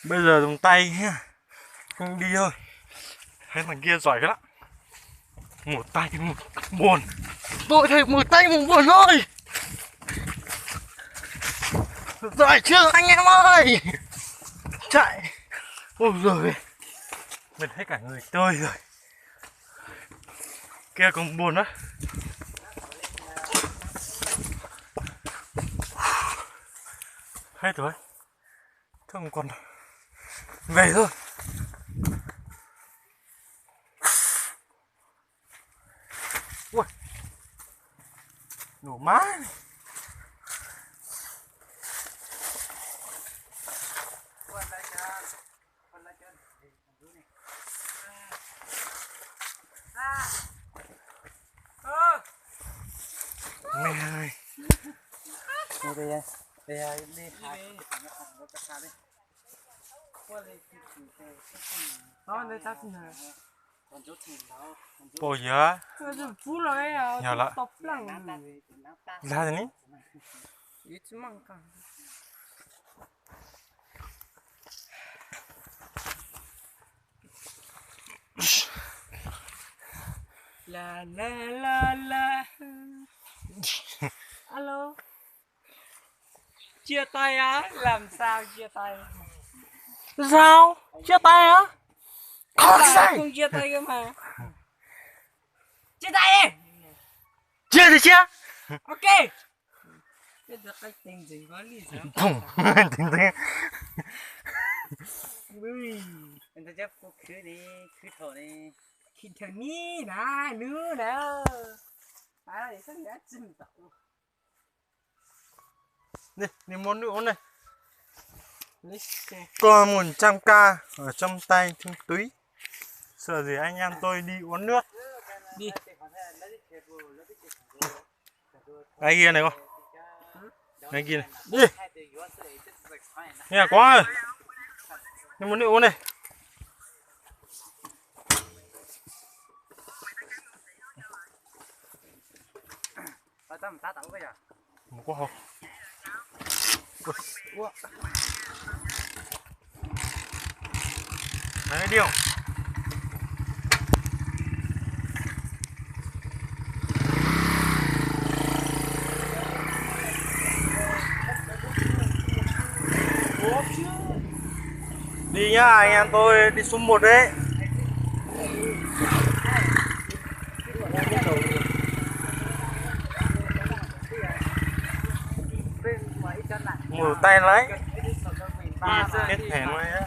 Bây giờ dùng tay nhá, không đi thôi. Thế thằng kia giỏi cái lắm. Một tay một buồn. Tôi thấy một tay một buồn thôi. Giỏi chưa anh em ơi. Chạy. Ôi giời, mình hết cả người chơi rồi. Kia còn buồn á. Hết rồi. Không còn. Về thôi. Ui, nổ má. Mẹ ơi. Bố nhớ. Nhớ lại. Ra thế ní. La la la la. Alo. Chia tay á? Làm sao chia tay? Sao? Chia tay á? Không chia tay cơ mà. Chia tay đi. Chia thì chia. Ok. Bây giờ anh tình gì có lý do? Thùng. Tình gì? Ui. Anh ta chấp cô cứ đi, cứ thở đi. Khi thở ní nè, nữa nè. À, để sao đã chìm tàu. Đi, đi món nữa này. Còn 100k ở trong tay trong túi. Sợ gì anh em tôi đi uống nước. Đi. Cái kia này không? Cái kia này. Đi. Nghe quá rồi. Đi món nữa uống này. Một quả hộp. Đấy điệu. Đi nhá, anh em tôi đi xuống 1 đấy. Mở tay lấy. Đi hết thẻ luôn đấy.